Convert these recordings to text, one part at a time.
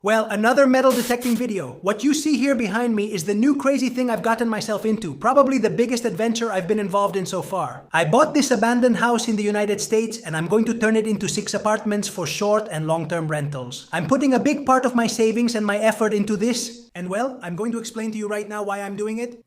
Well, another metal detecting video. What you see here behind me is the new crazy thing I've gotten myself into, probably the biggest adventure I've been involved in so far. I bought this abandoned house in the United States and I'm going to turn it into 6 apartments for short and long-term rentals. I'm putting a big part of my savings and my effort into this, and well, I'm going to explain to you right now why I'm doing it.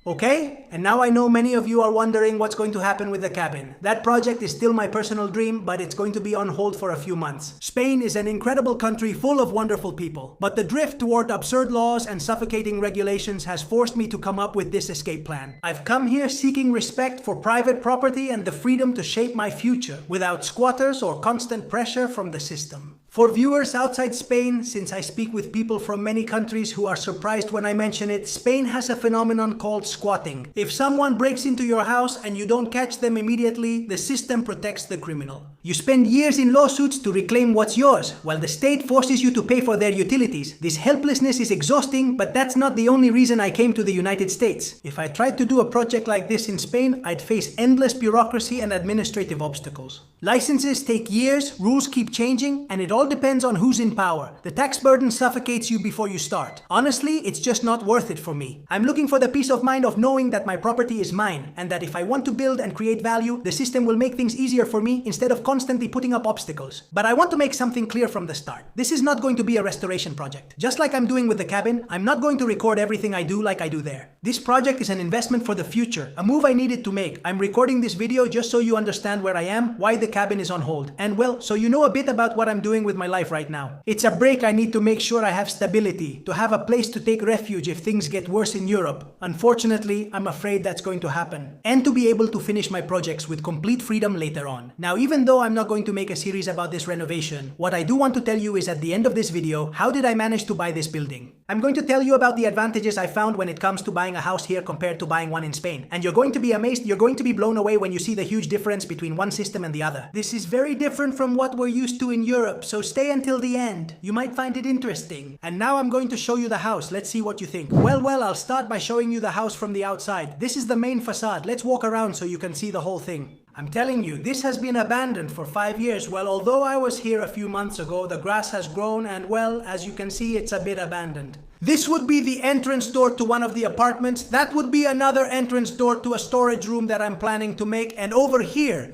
Okay, and now I know many of you are wondering what's going to happen with the cabin. That project is still my personal dream, but it's going to be on hold for a few months. Spain is an incredible country full of wonderful people, but the drift toward absurd laws and suffocating regulations has forced me to come up with this escape plan. I've come here seeking respect for private property and the freedom to shape my future without squatters or constant pressure from the system. For viewers outside Spain, since I speak with people from many countries who are surprised when I mention it, Spain has a phenomenon called squatting. If someone breaks into your house and you don't catch them immediately, the system protects the criminal. You spend years in lawsuits to reclaim what's yours, while the state forces you to pay for their utilities. This helplessness is exhausting, but that's not the only reason I came to the United States. If I tried to do a project like this in Spain, I'd face endless bureaucracy and administrative obstacles. Licenses take years, rules keep changing, and it all depends on who's in power. The tax burden suffocates you before you start. Honestly, it's just not worth it for me. I'm looking for the peace of mind of knowing that my property is mine, and that if I want to build and create value, the system will make things easier for me instead of constantly putting up obstacles. But I want to make something clear from the start. This is not going to be a restoration project. Just like I'm doing with the cabin, I'm not going to record everything I do like I do there. This project is an investment for the future, a move I needed to make. I'm recording this video just so you understand where I am, why the cabin is on hold, and well, so you know a bit about what I'm doing with my life right now. It's a break I need to make sure I have stability, to have a place to take refuge if things get worse in Europe. Unfortunately, I'm afraid that's going to happen. And to be able to finish my projects with complete freedom later on. Now, even though I'm not going to make a series about this renovation, what I do want to tell you is at the end of this video, how did I manage to buy this building? I'm going to tell you about the advantages I found when it comes to buying a house here compared to buying one in Spain. And you're going to be amazed, you're going to be blown away when you see the huge difference between one system and the other. This is very different from what we're used to in Europe, so stay until the end. You might find it interesting. And now I'm going to show you the house. Let's see what you think. Well, I'll start by showing you the house from the outside. This is the main facade. Let's walk around so you can see the whole thing. I'm telling you, this has been abandoned for 5 years. Well, although I was here a few months ago, the grass has grown and well, as you can see, it's a bit abandoned. This would be the entrance door to one of the apartments. That would be another entrance door to a storage room that I'm planning to make. And over here,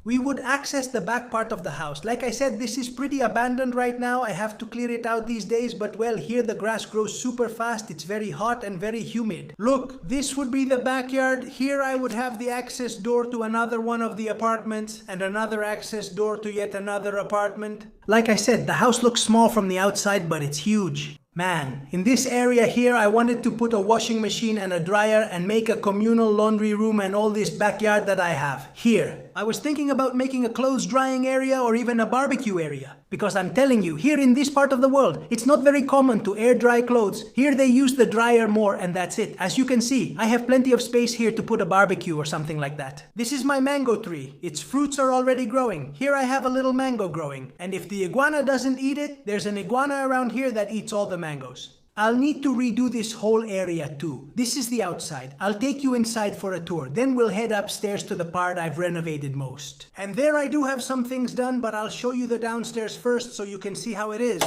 we would access the back part of the house. Like I said, this is pretty abandoned right now. I have to clear it out these days, but well, here the grass grows super fast. It's very hot and very humid. Look, this would be the backyard. Here I would have the access door to another one of the apartments and another access door to yet another apartment. Like I said, the house looks small from the outside, but it's huge. Man, in this area here, I wanted to put a washing machine and a dryer and make a communal laundry room and all this backyard that I have here. I was thinking about making a clothes drying area or even a barbecue area. Because I'm telling you, here in this part of the world, it's not very common to air dry clothes. Here they use the dryer more and that's it. As you can see, I have plenty of space here to put a barbecue or something like that. This is my mango tree. Its fruits are already growing. Here I have a little mango growing. And if the iguana doesn't eat it, there's an iguana around here that eats all the mangoes. I'll need to redo this whole area too. This is the outside. I'll take you inside for a tour. Then we'll head upstairs to the part I've renovated most. And there I do have some things done, but I'll show you the downstairs first so you can see how it is.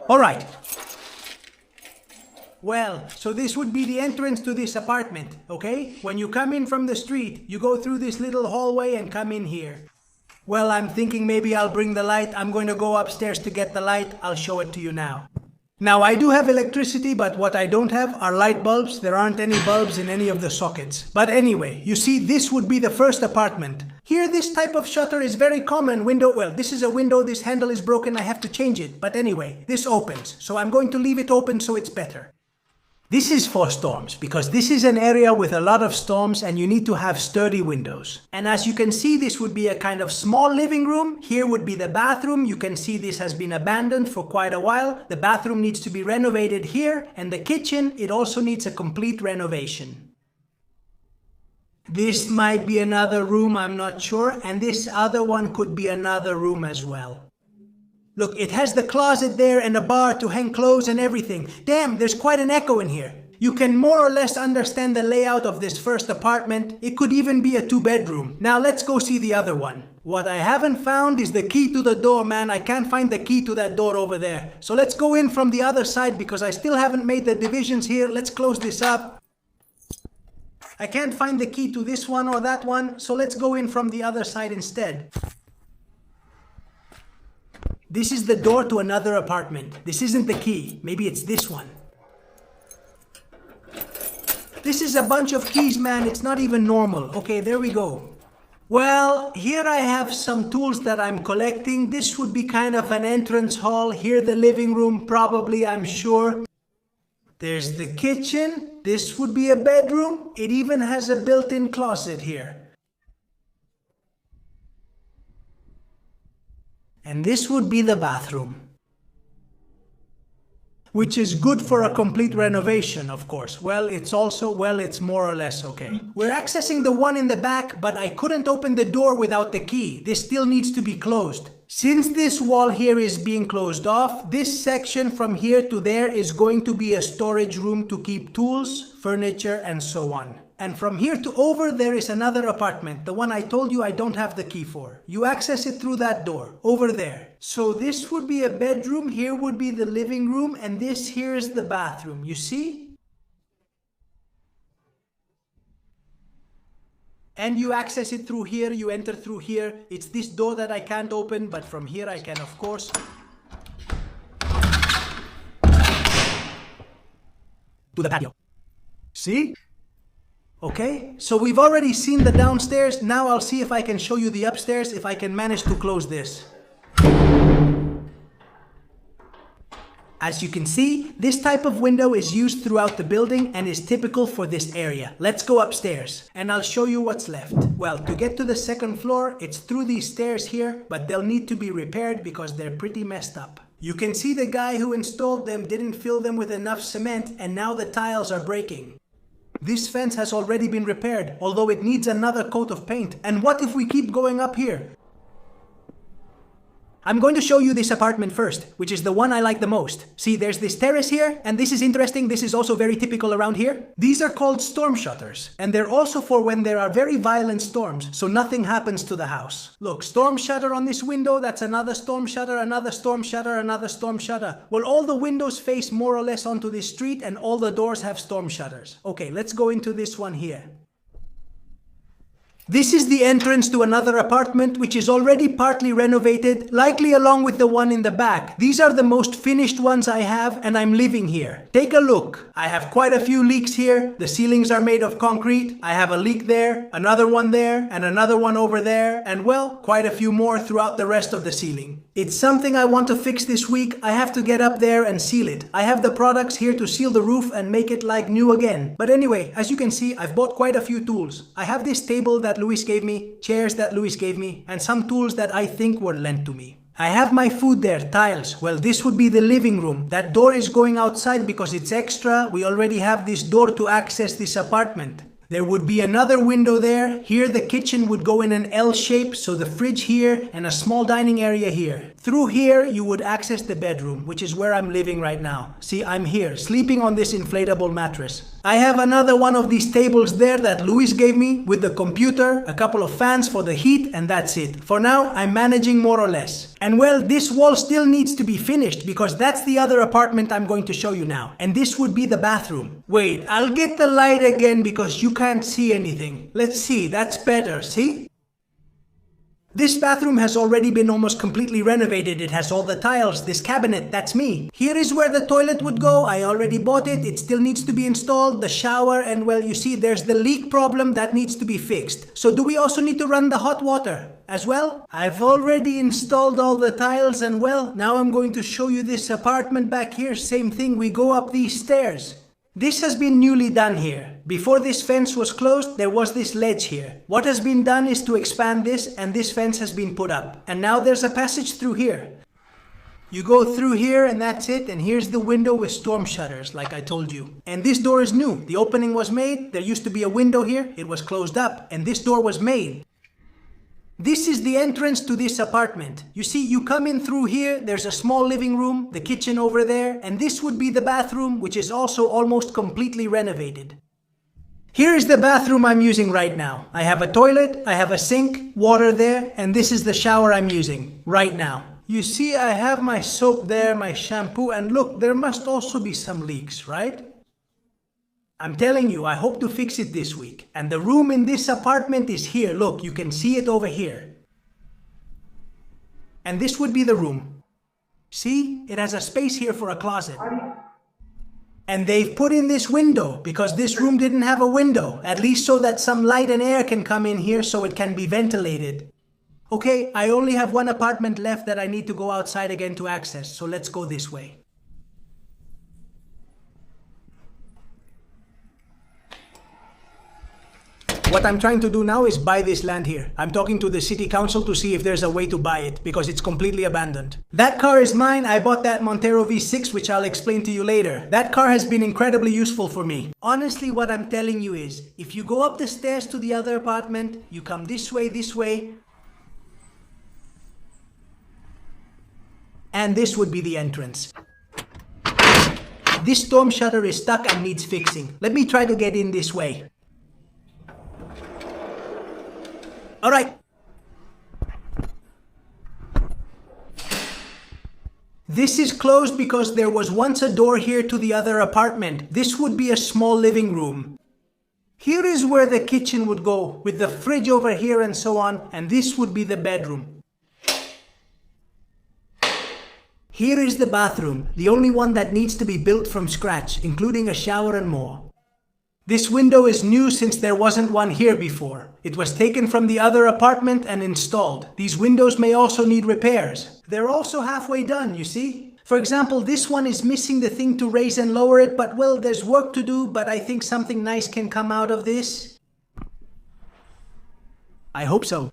Alright. Well, so this would be the entrance to this apartment, okay? When you come in from the street, you go through this little hallway and come in here. Well, I'm thinking maybe I'll bring the light. I'm going to go upstairs to get the light. I'll show it to you now. Now, I do have electricity, but what I don't have are light bulbs. There aren't any bulbs in any of the sockets. But anyway, you see, this would be the first apartment. Here, this type of shutter is very common. Well, this is a window. This handle is broken. I have to change it. But anyway, this opens. So I'm going to leave it open so it's better. This is for storms, because this is an area with a lot of storms and you need to have sturdy windows. And as you can see, this would be a kind of small living room. Here would be the bathroom. You can see this has been abandoned for quite a while. The bathroom needs to be renovated here, and the kitchen, it also needs a complete renovation. This might be another room, I'm not sure, and this other one could be another room as well. Look, it has the closet there and a bar to hang clothes and everything. Damn, there's quite an echo in here. You can more or less understand the layout of this first apartment. It could even be a 2-bedroom. Now let's go see the other one. What I haven't found is the key to the door, man. I can't find the key to that door over there. So let's go in from the other side because I still haven't made the divisions here. Let's close this up. I can't find the key to this one or that one, so let's go in from the other side instead. This is the door to another apartment. This isn't the key. Maybe it's this one. This is a bunch of keys, man. It's not even normal. Okay, there we go. Well, here I have some tools that I'm collecting. This would be kind of an entrance hall. Here the living room, probably, I'm sure. There's the kitchen. This would be a bedroom. It even has a built-in closet here. And this would be the bathroom. Which is good for a complete renovation, of course. Well, it's more or less okay. We're accessing the one in the back, but I couldn't open the door without the key. This still needs to be closed. Since this wall here is being closed off, this section from here to there is going to be a storage room to keep tools, furniture, and so on. And from here to over, there is another apartment, the one I told you I don't have the key for. You access it through that door, over there. So this would be a bedroom, here would be the living room, and this here is the bathroom, you see? And you access it through here, you enter through here. It's this door that I can't open, but from here I can, of course. To the patio. See? Okay, so we've already seen the downstairs. Now I'll see if I can show you the upstairs, if I can manage to close this. As you can see, this type of window is used throughout the building and is typical for this area. Let's go upstairs and I'll show you what's left. Well, to get to the second floor, it's through these stairs here, but they'll need to be repaired because they're pretty messed up. You can see the guy who installed them didn't fill them with enough cement and now the tiles are breaking. This fence has already been repaired, although it needs another coat of paint. And what if we keep going up here? I'm going to show you this apartment first, which is the one I like the most. See, there's this terrace here, and this is interesting. This is also very typical around here. These are called storm shutters, and they're also for when there are very violent storms, so nothing happens to the house. Look, storm shutter on this window, that's another storm shutter, another storm shutter, another storm shutter. Well, all the windows face more or less onto this street, and all the doors have storm shutters. Okay, let's go into this one here. This is the entrance to another apartment which is already partly renovated, likely along with the one in the back. These are the most finished ones I have and I'm living here. Take a look. I have quite a few leaks here. The ceilings are made of concrete. I have a leak there, another one there, and another one over there, and well, quite a few more throughout the rest of the ceiling. It's something I want to fix this week. I have to get up there and seal it. I have the products here to seal the roof and make it like new again. But anyway, as you can see, I've bought quite a few tools. I have this table that Luis gave me, chairs that Luis gave me, and some tools that I think were lent to me. I have my food there, tiles. Well, this would be the living room. That door is going outside because it's extra. We already have this door to access this apartment. There would be another window there. Here the kitchen would go in an L shape, so the fridge here and a small dining area here. Through here you would access the bedroom, which is where I'm living right now. See, I'm here, sleeping on this inflatable mattress. I have another one of these tables there that Luis gave me with the computer, a couple of fans for the heat, and that's it. For now, I'm managing more or less. And well, this wall still needs to be finished because that's the other apartment I'm going to show you now. And this would be the bathroom. Wait, I'll get the light again because you can't see anything. Let's see, that's better, see? This bathroom has already been almost completely renovated. It has all the tiles, this cabinet, that's me. Here is where the toilet would go. I already bought it. It still needs to be installed, the shower, and well, you see, there's the leak problem that needs to be fixed. So do we also need to run the hot water as well? I've already installed all the tiles and well, now I'm going to show you this apartment back here. Same thing, we go up these stairs. This has been newly done here. Before this fence was closed, there was this ledge here. What has been done is to expand this and this fence has been put up. And now there's a passage through here. You go through here and that's it, and here's the window with storm shutters, like I told you. And this door is new. The opening was made, there used to be a window here, it was closed up, and this door was made. This is the entrance to this apartment. You see, you come in through here, there's a small living room, the kitchen over there, and this would be the bathroom, which is also almost completely renovated. Here is the bathroom I'm using right now. I have a toilet, I have a sink, water there, and this is the shower I'm using right now. You see, I have my soap there, my shampoo, and look, there must also be some leaks, right? I'm telling you, I hope to fix it this week. And the room in this apartment is here. Look, you can see it over here. And this would be the room. See, it has a space here for a closet. And they've put in this window because this room didn't have a window, at least so that some light and air can come in here so it can be ventilated. Okay, I only have one apartment left that I need to go outside again to access, so let's go this way. What I'm trying to do now is buy this land here. I'm talking to the city council to see if there's a way to buy it because it's completely abandoned. That car is mine. I bought that Montero V6, which I'll explain to you later. That car has been incredibly useful for me. Honestly, what I'm telling you is, if you go up the stairs to the other apartment, you come this way, and this would be the entrance. This storm shutter is stuck and needs fixing. Let me try to get in this way. All right. This is closed because there was once a door here to the other apartment. This would be a small living room. Here is where the kitchen would go, with the fridge over here and so on, and this would be the bedroom. Here is the bathroom, the only one that needs to be built from scratch, including a shower and more. This window is new since there wasn't one here before. It was taken from the other apartment and installed. These windows may also need repairs. They're also halfway done, you see? For example, this one is missing the thing to raise and lower it, but well, there's work to do, but I think something nice can come out of this. I hope so.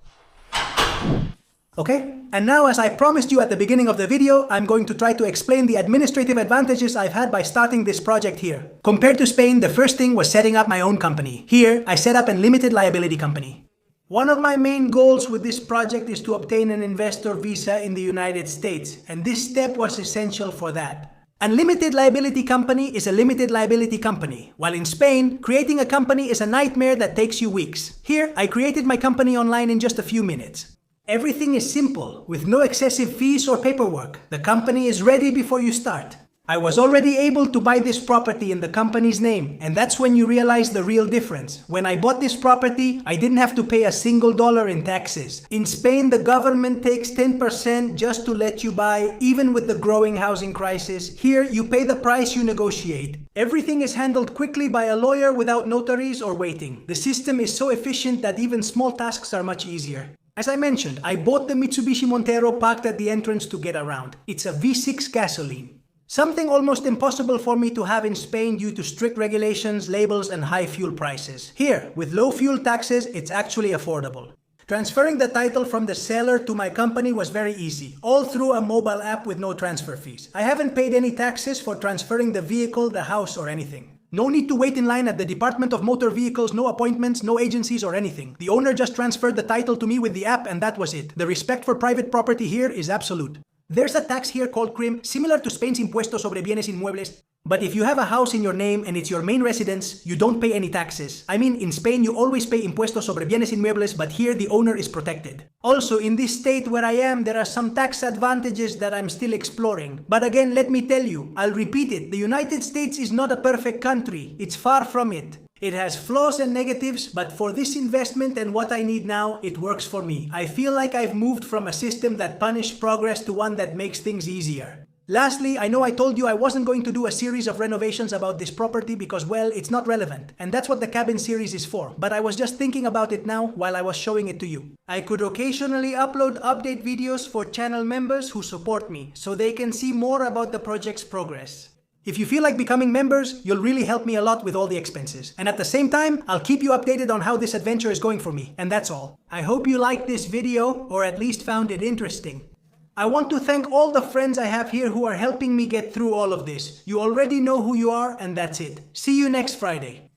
Okay, and now as I promised you at the beginning of the video, I'm going to try to explain the administrative advantages I've had by starting this project here. Compared to Spain, the first thing was setting up my own company. Here, I set up a limited liability company. One of my main goals with this project is to obtain an investor visa in the United States, and this step was essential for that. A limited liability company is a limited liability company, while in Spain, creating a company is a nightmare that takes you weeks. Here, I created my company online in just a few minutes. Everything is simple, with no excessive fees or paperwork. The company is ready before you start. I was already able to buy this property in the company's name, and that's when you realize the real difference. When I bought this property, I didn't have to pay a single dollar in taxes. In Spain, the government takes 10% just to let you buy, even with the growing housing crisis. Here, you pay the price you negotiate. Everything is handled quickly by a lawyer without notaries or waiting. The system is so efficient that even small tasks are much easier. As I mentioned, I bought the Mitsubishi Montero parked at the entrance to get around. It's a V6 gasoline. Something almost impossible for me to have in Spain due to strict regulations, labels, and high fuel prices. Here, with low fuel taxes, it's actually affordable. Transferring the title from the seller to my company was very easy, all through a mobile app with no transfer fees. I haven't paid any taxes for transferring the vehicle, the house, or anything. No need to wait in line at the Department of Motor Vehicles, no appointments, no agencies or anything. The owner just transferred the title to me with the app and that was it. The respect for private property here is absolute. There's a tax here called CRIM, similar to Spain's Impuesto sobre Bienes Inmuebles. But if you have a house in your name and it's your main residence, you don't pay any taxes. I mean, in Spain you always pay Impuesto sobre Bienes Inmuebles, but here the owner is protected. Also, in this state where I am, there are some tax advantages that I'm still exploring. But again, let me tell you, I'll repeat it, the United States is not a perfect country. It's far from it. It has flaws and negatives, but for this investment and what I need now, it works for me. I feel like I've moved from a system that punished progress to one that makes things easier. Lastly, I know I told you I wasn't going to do a series of renovations about this property because, well, it's not relevant. And that's what the cabin series is for. But I was just thinking about it now while I was showing it to you. I could occasionally upload update videos for channel members who support me, so they can see more about the project's progress. If you feel like becoming members, you'll really help me a lot with all the expenses. And at the same time, I'll keep you updated on how this adventure is going for me. And that's all. I hope you liked this video, or at least found it interesting. I want to thank all the friends I have here who are helping me get through all of this. You already know who you are, and that's it. See you next Friday.